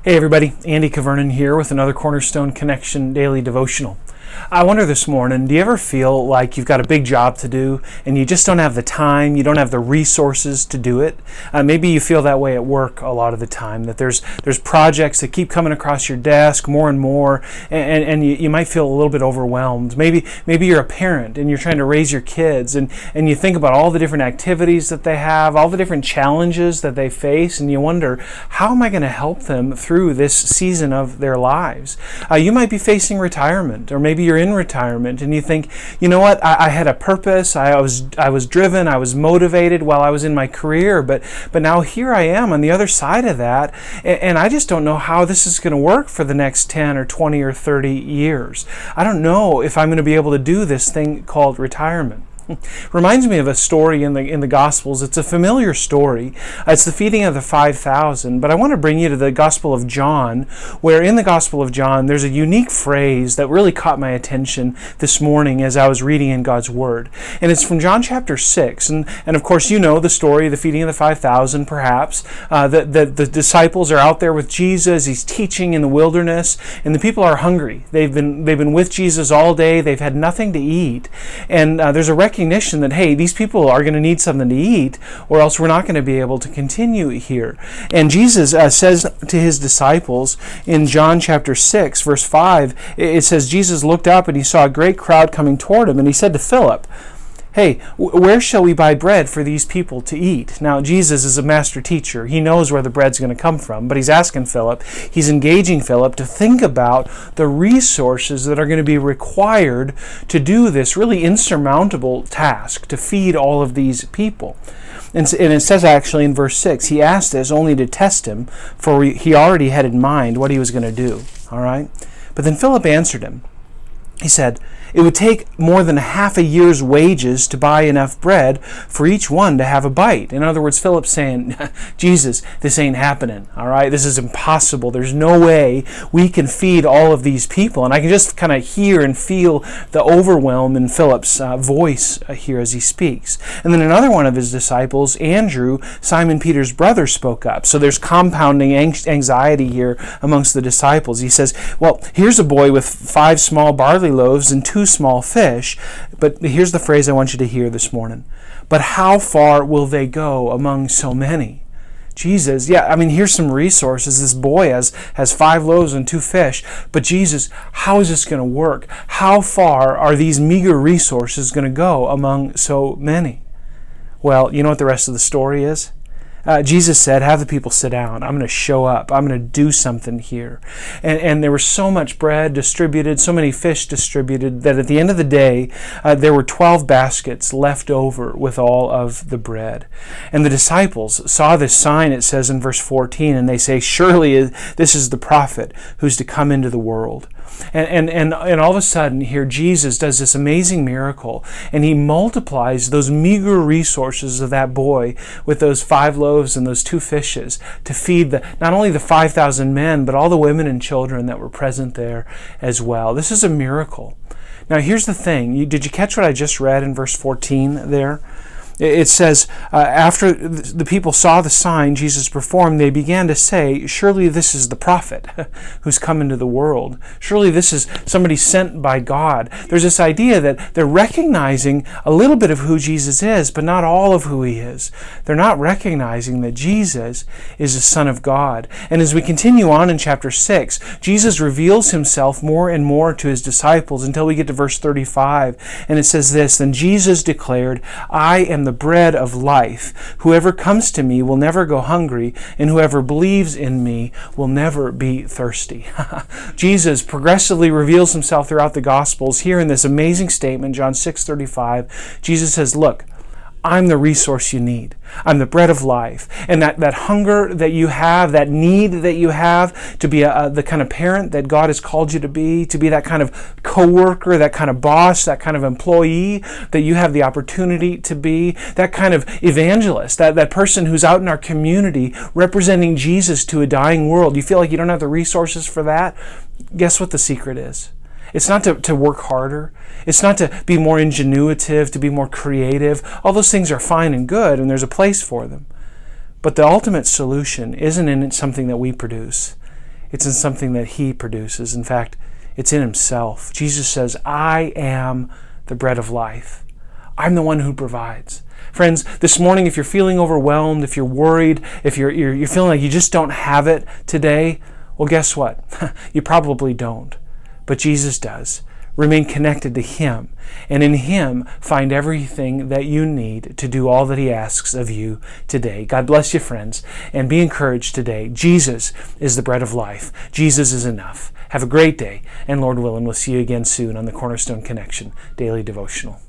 Hey everybody, Andy Kvernen here with another Cornerstone Connection Daily Devotional. I wonder this morning, do you ever feel like you've got a big job to do and you just don't have the time, you don't have the resources to do it? Maybe you feel that way at work a lot of the time, that there's projects that keep coming across your desk more and more, and you might feel a little bit overwhelmed. Maybe you're a parent and you're trying to raise your kids and you think about all the different activities that they have, all the different challenges that they face, and you wonder, how am I going to help them through this season of their lives? You might be facing retirement, or maybe you're in retirement and you think, you know what, I had a purpose, I was driven, I was motivated while I was in my career, but now here I am on the other side of that, and I just don't know how this is going to work for the next 10 or 20 or 30 years. I don't know if I'm going to be able to do this thing called retirement. Reminds me of a story in the Gospels. It's a familiar story. It's the feeding of the 5,000, but I want to bring you to the Gospel of John, where in the Gospel of John there's a unique phrase that really caught my attention this morning as I was reading in God's Word. And it's from John chapter 6. And of course you know the story of the feeding of the 5,000 perhaps. The disciples are out there with Jesus. He's teaching in the wilderness, and the people are hungry. They've been with Jesus all day. They've had nothing to eat. And there's a recognition that, hey, these people are going to need something to eat, or else we're not going to be able to continue here. And Jesus says to his disciples in John chapter 6, verse 5, it says, Jesus looked up and he saw a great crowd coming toward him, and he said to Philip, hey, where shall we buy bread for these people to eat? Now, Jesus is a master teacher. He knows where the bread's going to come from, but he's asking Philip, he's engaging Philip to think about the resources that are going to be required to do this really insurmountable task, to feed all of these people. And it says actually in verse 6, he asked this only to test him, for he already had in mind what he was going to do. All right? But then Philip answered him. He said, it would take more than half a year's wages to buy enough bread for each one to have a bite. In other words, Philip's saying, Jesus, this ain't happening, all right? This is impossible. There's no way we can feed all of these people. And I can just kind of hear and feel the overwhelm in Philip's voice here as he speaks. And then another one of his disciples, Andrew, Simon Peter's brother, spoke up. So there's compounding anxiety here amongst the disciples. He says, well, here's a boy with 5 small barley loaves and 2 small fish, but here's the phrase I want you to hear this morning. But how far will they go among so many? Jesus, here's some resources. This boy has 5 loaves and 2 fish, but Jesus, how is this going to work? How far are these meager resources going to go among so many? Well, you know what the rest of the story is? Jesus said, have the people sit down. I'm going to show up. I'm going to do something here. And there was so much bread distributed, so many fish distributed, that at the end of the day, there were 12 baskets left over with all of the bread. And the disciples saw this sign, it says in verse 14, and they say, surely this is the prophet who's to come into the world. And all of a sudden, here Jesus does this amazing miracle, and he multiplies those meager resources of that boy with those 5 loaves and those 2 fishes to feed not only the 5,000 men, but all the women and children that were present there as well. This is a miracle. Now, here's the thing. Did you catch what I just read in verse 14 there? It says, after the people saw the sign Jesus performed, they began to say, surely this is the prophet who's come into the world. Surely this is somebody sent by God. There's this idea that they're recognizing a little bit of who Jesus is, but not all of who he is. They're not recognizing that Jesus is the Son of God. And as we continue on in chapter 6, Jesus reveals himself more and more to his disciples until we get to verse 35. And it says this, then Jesus declared, I am the bread of life. Whoever comes to me will never go hungry, and whoever believes in me will never be thirsty. Jesus progressively reveals himself throughout the Gospels. Here in this amazing statement, John 6:35, Jesus says, look, I'm the resource you need. I'm the bread of life. And that hunger that you have, that need that you have to be the kind of parent that God has called you to be that kind of coworker, that kind of boss, that kind of employee that you have the opportunity to be, that kind of evangelist, that person who's out in our community representing Jesus to a dying world. You feel like you don't have the resources for that? Guess what the secret is? It's not to work harder. It's not to be more ingenuitive, to be more creative. All those things are fine and good, and there's a place for them. But the ultimate solution isn't in something that we produce. It's in something that He produces. In fact, it's in Himself. Jesus says, I am the bread of life. I'm the one who provides. Friends, this morning, if you're feeling overwhelmed, if you're worried, if you're feeling like you just don't have it today, well, guess what? You probably don't. But Jesus does. Remain connected to Him, and in Him find everything that you need to do all that He asks of you today. God bless you, friends, and be encouraged today. Jesus is the bread of life. Jesus is enough. Have a great day, and Lord willing, we'll see you again soon on the Cornerstone Connection Daily Devotional.